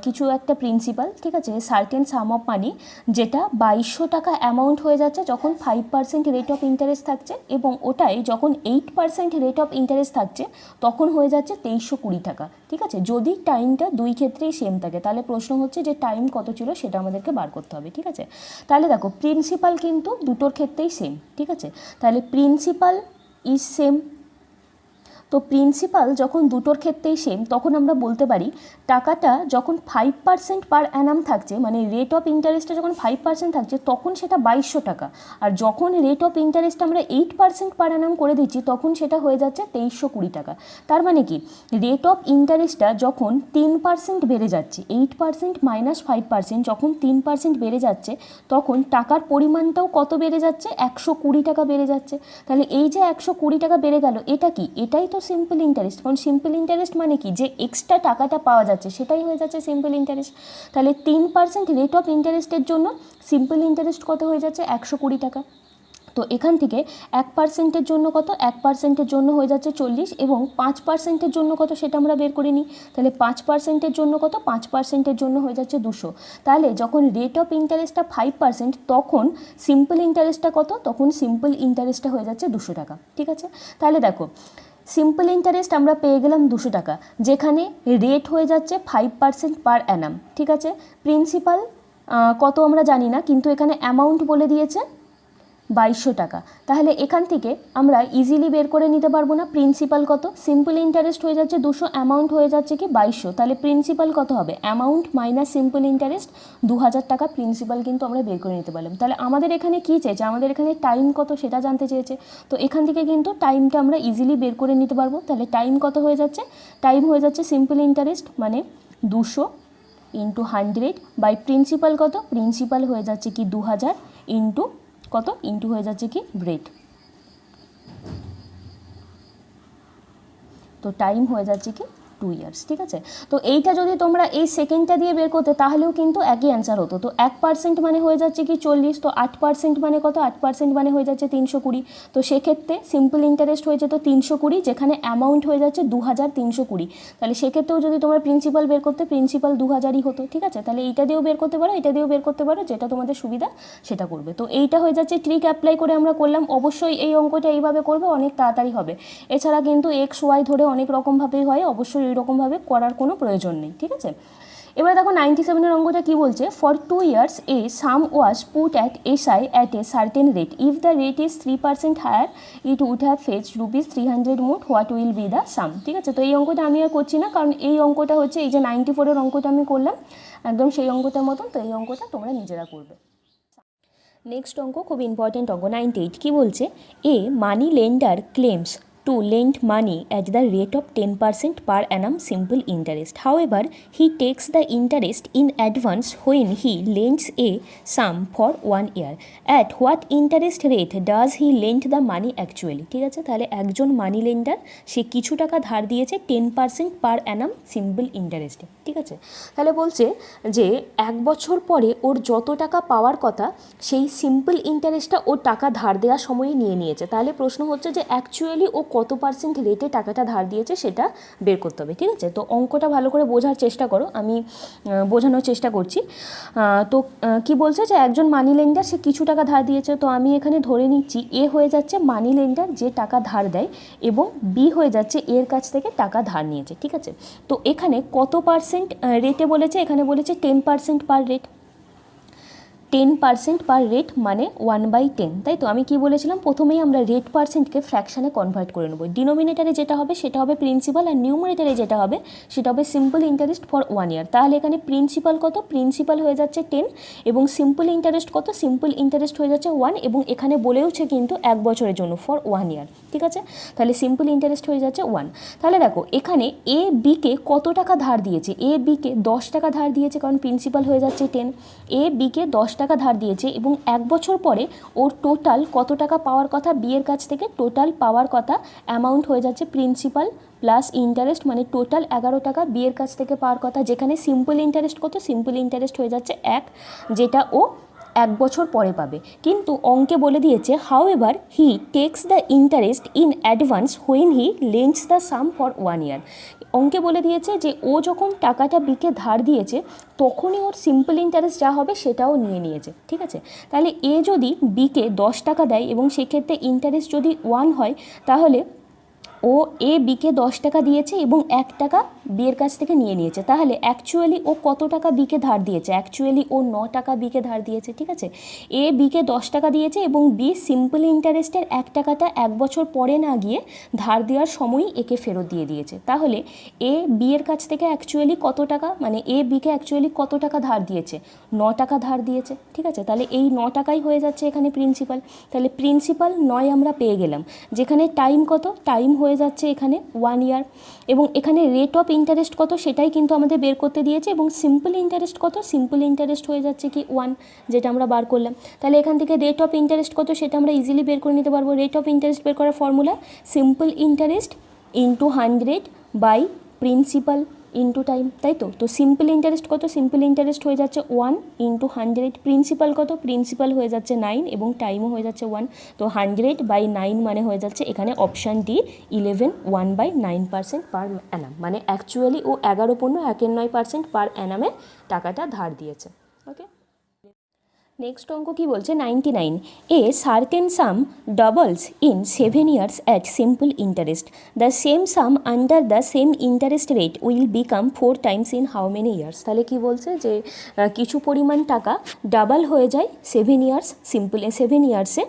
কিছু একটা প্রিন্সিপাল, ঠিক আছে, সার্টেন সাম অফ মানি যেটা 2200 টাকা অ্যামাউন্ট হয়ে যাচ্ছে যখন 5% রেট অফ ইন্টারেস্ট থাকছে, এবং ওটাই যখন 8% রেট অফ ইন্টারেস্ট থাকছে তখন হয়ে যাচ্ছে 2320 টাকা। ঠিক আছে, যদি টাইমটা দুই ক্ষেত্রেই সেম থাকে, তাহলে প্রশ্ন হচ্ছে যে টাইম কত ছিল সেটা আমাদেরকে বার করতে হবে। ঠিক আছে, তাহলে দেখো প্রিন্সিপাল কিন্তু দুটোর ক্ষেত্রেই সেম। ঠিক আছে, তাহলে প্রিন্সিপাল ইজ সেম, তো প্রিন্সিপাল যখন দুটোর ক্ষেত্রেই সেম তখন আমরা বলতে পারি টাকাটা যখন 5% পার অ্যানাম থাকছে, মানে রেট অফ ইন্টারেস্টটা যখন 5% থাকছে তখন সেটা 2200 টাকা, আর যখন রেট অফ ইন্টারেস্ট আমরা 8% পার অ্যানাম করে দিচ্ছি তখন সেটা হয়ে যাচ্ছে 2320 টাকা। তার মানে কি, রেট অফ ইন্টারেস্টটা যখন 3% বেড়ে যাচ্ছে, 8% মাইনাস 5% যখন 3% বেড়ে যাচ্ছে তখন টাকার পরিমাণটাও কত বেড়ে যাচ্ছে, 120 টাকা বেড়ে যাচ্ছে। তাহলে এই যে 120 টাকা বেড়ে গেল, এটা কি, এটাই তো সিম্পল ইন্টারেস্ট, কারণ সিম্পল ইন্টারেস্ট মানে কি, যে এক্সট্রা টাকাটা পাওয়া যাচ্ছে সেটাই হয়ে যাচ্ছে সিম্পল ইন্টারেস্ট। তাহলে 3% রেট অফ ইন্টারেস্টের জন্য সিম্পল ইন্টারেস্ট কত হয়ে যাচ্ছে, 120 টাকা। তো এখান থেকে 1%-এর জন্য কত, 1%-এর জন্য হয়ে যাচ্ছে 40, এবং 5%-এর জন্য কত সেটা আমরা বের করে নিই। তাহলে 5%-এর জন্য কত, 5%-এর জন্য হয়ে যাচ্ছে 200। তাহলে যখন রেট অফ ইন্টারেস্টটা 5% তখন সিম্পল ইন্টারেস্টটা কত, তখন সিম্পল ইন্টারেস্টটা হয়ে যাচ্ছে 200 টাকা। ঠিক আছে, তাহলে দেখো সিম্পল ইন্টারেস্ট আমরা পেয়ে গেলাম 200 টাকা, যেখানে রেট হয়ে যাচ্ছে 5% পার অ্যানাম। ঠিক আছে, প্রিন্সিপাল কত আমরা জানি না, কিন্তু এখানে অ্যামাউন্ট বলে দিয়েছে 2200 টাকা। তাহলে এখান থেকে আমরা ইজিলি বের করে নিতে পারবো না প্রিন্সিপাল কত, সিম্পল ইন্টারেস্ট হয়ে যাচ্ছে 200, অ্যামাউন্ট হয়ে যাচ্ছে কি 2200, তাহলে প্রিন্সিপাল কত হবে, অ্যামাউন্ট মাইনাস সিম্পল ইন্টারেস্ট 2000 টাকা প্রিন্সিপাল কিন্তু আমরা বের করে নিতে পারলাম। তাহলে আমাদের এখানে কী চেয়েছে, আমাদের এখানে টাইম কত সেটা জানতে চেয়েছে, তো এখান থেকে কিন্তু টাইমটা আমরা ইজিলি বের করে নিতে পারবো। তাহলে টাইম কত হয়ে যাচ্ছে, টাইম হয়ে যাচ্ছে সিম্পল ইন্টারেস্ট মানে 200 ইন্টু 100 বাই প্রিন্সিপাল কত, প্রিন্সিপাল হয়ে যাচ্ছে কি 2000 ইন্টু কত, ইন্টু হয়ে যাচ্ছে কি রেট, তো টাইম হয়ে যাচ্ছে কি 2 ইয়ার্স। ঠিক আছে, তো এইটা যদি তোমরা এই সেকেন্ডটা দিয়ে বের করতে তাহলেও কিন্তু একই অ্যান্সার হতো। তো 1% মানে হয়ে যাচ্ছে কি 40, তো 8% মানে কত, 8% মানে হয়ে যাচ্ছে 320, তো সেক্ষেত্রে সিম্পল ইন্টারেস্ট হয়ে যেত 320, যেখানে অ্যামাউন্ট হয়ে যাচ্ছে 2320। তাহলে সেক্ষেত্রেও যদি তোমরা প্রিন্সিপাল বের করতে, প্রিন্সিপাল 2000ই হতো। ঠিক আছে, তাহলে এইটা দিয়েও বের করতে পারো, এটা দিয়েও বের করতে পারো, যেটা তোমাদের সুবিধা সেটা করবে। তো এইটা হয়ে যাচ্ছে ট্রিক অ্যাপ্লাই করে আমরা করলাম। অবশ্যই এই অঙ্কটা এইভাবে করবে, অনেক তাড়াতাড়ি হবে। এছাড়া কিন্তু XY ধরে অনেক রকমভাবেই হয়, অবশ্যই এরকমভাবে করার কোনো প্রয়োজন নেই। ঠিক আছে, এবারে দেখো 97-এর অঙ্কটা কি বলছে, for 2 years a sum was put at SI at a certain rate, if the rate is 3% higher it would have fetched ₹300 more, what will be the sum. ঠিক আছে, তো এই অঙ্কটা আমি আর করছি না, কারণ এই অঙ্কটা হচ্ছে এই যে 94-এর অঙ্কটা আমি করলাম একদম সেই অঙ্কটার মতন, তো এই অঙ্কটা তোমরা নিজেরা করবে। নেক্সট অঙ্ক খুব ইম্পর্টেন্ট অঙ্ক 98, কি বলছে, a money lender claims to lend money at the rate of 10% per annum simple interest. However, he takes the interest in advance when he lends a sum for 1 year. At what interest rate does he lend the money actually? ঠিক আছে, তাহলে একজন মানি lender সে কিছু টাকা ধার দিয়েছে 10% পার Anam simple ইন্টারেস্টে। ঠিক আছে, তাহলে বলছে যে 1 বছর পরে ওর যত টাকা পাওয়ার কথা সেই সিম্পল ইন্টারেস্টটা ও টাকা ধার দেওয়ার সময় নিয়ে নিয়েছে। তাহলে প্রশ্ন হচ্ছে যে অ্যাকচুয়ালি ও কত পার্সেন্ট রেটে টাকাটা ধার দিয়েছে সেটা বের করতে হবে। ঠিক আছে, তো অঙ্কটা ভালো করে বোঝার চেষ্টা করো, আমি বোঝানোর চেষ্টা করছি। তো কি বলছে যে একজন মানি লেন্ডার সে কিছু টাকা ধার দিয়েছে, তো আমি এখানে ধরে নিচ্ছি এ হয়ে যাচ্ছে মানি লেন্ডার যে টাকা ধার দেয়, এবং বি হয়ে যাচ্ছে এর কাছ থেকে টাকা ধার নিয়েছে। ঠিক আছে, তো এখানে কত পার্সেন্ট রেটে বলেছে, এখানে বলেছে 10% পার রেট। 10% পার রেট মানে 1/10, তাই তো। আমি কি বলেছিলাম, প্রথমেই আমরা রেট পার্সেন্টকে ফ্র্যাকশানে কনভার্ট করে নেব। ডিনোমিনেটারে যেটা হবে সেটা হবে প্রিন্সিপাল, আর নিউমারেটারে যেটা হবে সেটা হবে সিম্পল ইন্টারেস্ট ফর 1 ইয়ার। তাহলে এখানে প্রিন্সিপাল কত, প্রিন্সিপাল হয়ে যাচ্ছে 10 এবং সিম্পল ইন্টারেস্ট কত, সিম্পল ইন্টারেস্ট হয়ে যাচ্ছে 1, এবং এখানে বলেওছে কিন্তু 1 বছরের জন্য ফর 1 ইয়ার, ঠিক আছে। তাহলে সিম্পল ইন্টারেস্ট হয়ে যাচ্ছে 1। তাহলে দেখো এখানে এ বিকে কত টাকা ধার দিয়েছে, এ বিকে 10 টাকা ধার দিয়েছে, কারণ প্রিন্সিপাল হয়ে যাচ্ছে 10। এ বিকে 10 টাকা ধার দিয়েছে এবং 1 বছর পরে ওর টোটাল কত টাকা পাওয়ার কথা বিয়ের কাছ থেকে, টোটাল পাওয়ার কথা অ্যামাউন্ট হয়ে যাচ্ছে প্রিন্সিপাল প্লাস ইন্টারেস্ট, মানে টোটাল 11 টাকা বিয়ের কাছ থেকে পাওয়ার কথা। যেখানে সিম্পল ইন্টারেস্ট কত, সিম্পল ইন্টারেস্ট হয়ে যাচ্ছে 1, যেটা ও 1 বছর পরে পাবে। কিন্তু অঙ্কে বলে দিয়েছে however he takes the interest in advance when he lends the sum for 1 year. অঙ্কে বলে দিয়েছে যে ও যখন টাকাটা বিকে ধার দিয়েছে তখনই ওর সিম্পল ইন্টারেস্ট যা হবে সেটাও নিয়ে নিয়েছে, ঠিক আছে। তাহলে এ যদি বিকে 10 টাকা দেয় এবং সেক্ষেত্রে ইন্টারেস্ট যদি 1 হয়, তাহলে ও এ বিকে 10 টাকা দিয়েছে এবং 1 টাকা বিয়ের কাছ থেকে নিয়ে নিয়েছে। তাহলে অ্যাকচুয়ালি ও কত টাকা বিকে ধার দিয়েছে, অ্যাকচুয়ালি ও 9 টাকা বিকে ধার দিয়েছে, ঠিক আছে। এ বিকে 10 টাকা দিয়েছে এবং বি সিম্পল ইন্টারেস্টের 1 টাকাটা 1 বছর পরে না গিয়ে ধার দেওয়ার সময়ই একে ফেরত দিয়ে দিয়েছে। তাহলে এ বিয়ের কাছ থেকে অ্যাকচুয়ালি কত টাকা, মানে এ বিকে অ্যাকচুয়ালি কত টাকা ধার দিয়েছে, 9 টাকা ধার দিয়েছে, ঠিক আছে। তাহলে এই 9 টাকাই হয়ে যাচ্ছে এখানে প্রিন্সিপাল। তাহলে প্রিন্সিপাল 9 আমরা পেয়ে গেলাম। যেখানে টাইম কত, টাইম হয়ে যাচ্ছে এখানে 1 ইয়ার, এবং এখানে রেট অফ ইন্টারেস্ট কত সেটাই কিন্তু আমাদের বের করতে দিয়েছে, এবং সিম্পল ইন্টারেস্ট কত, সিম্পল ইন্টারেস্ট হয়ে যাচ্ছে কি 1, যেটা আমরা বার করলাম। তাহলে এখান থেকে রেট অফ ইন্টারেস্ট কত সেটা আমরা ইজিলি বের করে নিতে পারবো। রেট অফ ইন্টারেস্ট বের করার formula simple interest into 100 by principal into time, তাই তো। তো সিম্পল ইন্টারেস্ট কত, সিম্পল ইন্টারেস্ট হয়ে যাচ্ছে 1 ইন্টু 100, প্রিন্সিপাল কত, প্রিন্সিপাল হয়ে যাচ্ছে 9 এবং টাইমও হয়ে যাচ্ছে 1। তো 100/9 মানে হয়ে যাচ্ছে এখানে অপশান ডি 11, 1/9% পার অ্যানাম, মানে অ্যাকচুয়ালি ও 11.9% পার অ্যানামে টাকাটা ধার দিয়েছে। ওকে, নেক্সট অঙ্ক কি বলছে, 99, এ certain some doubles in 7 years at simple interest, the same some under the same interest rate will become 4 times in how many years. তাহলে কি বলছে যে কিছু পরিমাণ টাকা ডাবল হয়ে যায় 7 ইয়ার্সে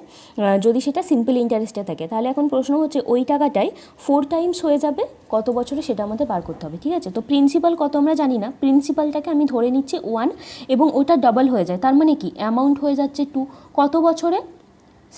যদি সেটা সিম্পল ইন্টারেস্টে থাকে। তাহলে এখন প্রশ্ন হচ্ছে ওই টাকাটাই 4 times হয়ে যাবে কত বছরে সেটা আমাদের বার করতে হবে, ঠিক আছে। তো প্রিন্সিপাল কত আমরা জানি না, প্রিন্সিপালটাকে আমি ধরে নিচ্ছি 1 এবং ওটা ডাবল হয়ে যায়, তার মানে কি অ্যামাউন্ট হয়ে যাচ্ছে 2, কত বছরে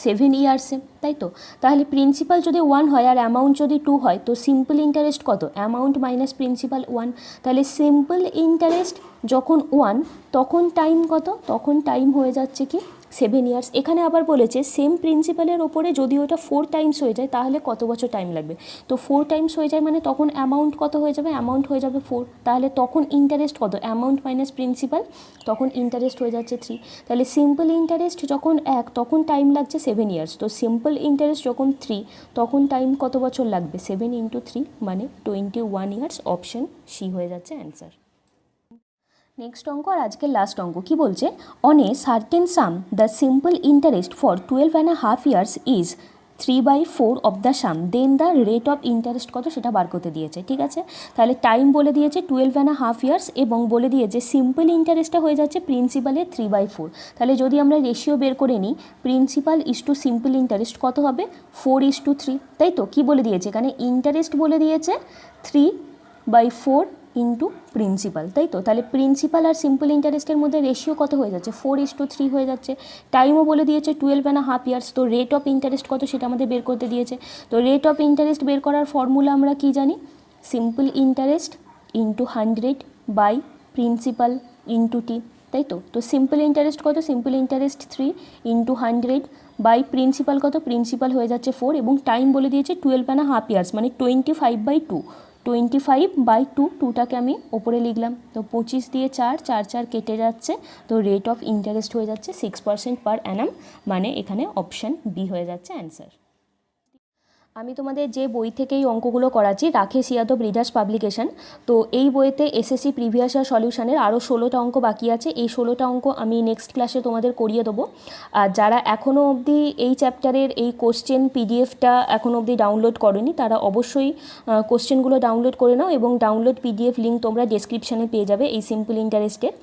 7 ইয়ার্সে, তাই তো। তাহলে প্রিন্সিপাল যদি 1 হয় আর অ্যামাউন্ট যদি 2 হয়, তো সিম্পল ইন্টারেস্ট কত, অ্যামাউন্ট মাইনাস প্রিন্সিপাল 1। তাহলে সিম্পল ইন্টারেস্ট যখন 1 তখন টাইম কত, তখন টাইম হয়ে যাচ্ছে কি 7 ইয়ার্স। এখানে আবার বলেছে সেম প্রিন্সিপালের ওপরে যদি ওটা 4 times হয়ে যায় তাহলে কত বছর টাইম লাগবে। তো 4 times হয়ে যায় মানে তখন অ্যামাউন্ট কত হয়ে যাবে, অ্যামাউন্ট হয়ে যাবে 4। তাহলে তখন ইন্টারেস্ট কত, অ্যামাউন্ট মাইনাস প্রিন্সিপাল, তখন ইন্টারেস্ট হয়ে যাচ্ছে 3। তাহলে সিম্পল ইন্টারেস্ট যখন 1 তখন টাইম লাগছে 7 ইয়ার্স, তো সিম্পল ইন্টারেস্ট যখন 3 তখন টাইম কত বছর লাগবে, 7 × 3 মানে 21 ইয়ার্স, অপশন সি হয়ে যাচ্ছে অ্যান্সার। নেক্সট অঙ্ক আর আজকের লাস্ট অঙ্ক কি বলছে, on a certain sum the simple interest for 12.5 years is 3/4 of the sum, then the rate of interest কত সেটা বার করতে দিয়েছে, ঠিক আছে। তাহলে টাইম বলে দিয়েছে 12.5 years এবং বলে দিয়েছে সিম্পল ইন্টারেস্টটা হয়ে যাচ্ছে প্রিন্সিপালের 3/4। তাহলে যদি আমরা রেশিও বের করে নিই, principal is to simple interest কত হবে 4:3, তাই তো। কি বলে দিয়েছে এখানে, ইন্টারেস্ট বলে দিয়েছে 3/4 ইন্টু প্রিন্সিপাল, তাই তো। তাহলে প্রিন্সিপাল আর সিম্পল ইন্টারেস্টের মধ্যে রেশিও কত হয়ে যাচ্ছে 4:3 হয়ে যাচ্ছে। টাইমও বলে দিয়েছে 12.5 years, তো রেট অফ ইন্টারেস্ট কত সেটা আমাদের বের করতে দিয়েছে। তো রেট অফ ইন্টারেস্ট বের করার ফর্মুলা আমরা কি জানি, simple interest into 100 by principal into T, তাই তো। তো সিম্পল ইন্টারেস্ট কত, simple interest 3 into 100 by principal কত, প্রিন্সিপাল হয়ে যাচ্ছে 4 এবং টাইম বলে দিয়েছে 12.5 years মানে 25/2, 25/2, 2টাকে আমি ওপরে লিখলাম। তো 25 দিয়ে 4, 4 4 কেটে যাচ্ছে, তো রেট অফ ইন্টারেস্ট হয়ে যাচ্ছে 6% পার অ্যানাম, মানে এখানে অপশান বি হয়ে যাচ্ছে অ্যান্সার। আমি তোমাদের যে বই থেকে এই অঙ্কগুলো করাচ্ছি, রাকেশ ইয়াদব রিডার্স পাবলিকেশন, তো এই বইতে এসএসসি প্রিভিয়াস ইয়ার সলিউশনের আরও 16টা অঙ্ক বাকি আছে। এই 16টা অঙ্ক আমি নেক্সট ক্লাসে তোমাদের করিয়ে দেবো। আর যারা এখনও অবধি এই চ্যাপ্টারের এই কোশ্চেন পিডিএফটা এখনও অবধি ডাউনলোড করোনি, তারা অবশ্যই কোশ্চেনগুলো ডাউনলোড করে নাও এবং ডাউনলোড পিডিএফ লিঙ্ক তোমরা ডেসক্রিপশানে পেয়ে যাবে এই সিম্পল ইন্টারেস্টের।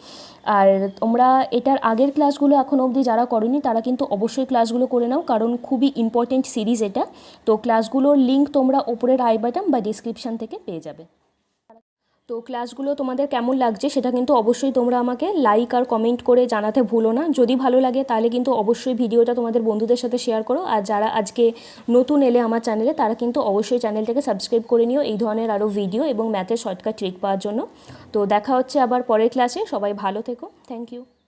আর তোমরা এটার আগের ক্লাসগুলো এখন অবধি যারা করনি তারা কিন্তু অবশ্যই ক্লাসগুলো করে নাও, কারণ খুবই ইম্পর্টেন্ট সিরিজ এটা। তো ক্লাসগুলোর লিঙ্ক তোমরা ওপরের আই বাটন বা ডিসক্রিপশান থেকে পেয়ে যাবে। তো ক্লাসগুলো তোমাদের কেমন লাগছে সেটা কিন্তু অবশ্যই তোমরা আমাকে লাইক আর কমেন্ট করে জানাতে ভুলো না। যদি ভালো লাগে তাহলে কিন্তু অবশ্যই ভিডিওটা তোমাদের বন্ধুদের সাথে শেয়ার করো। আর যারা আজকে নতুন এলে আমার চ্যানেলে তারা কিন্তু অবশ্যই চ্যানেলটাকে সাবস্ক্রাইব করে নিও এই ধরনের আরও ভিডিও এবং ম্যাথের শর্টকাট ট্রিক পাওয়ার জন্য। তো দেখা হচ্ছে আবার পরের ক্লাসে। সবাই ভালো থেকো। Thank you.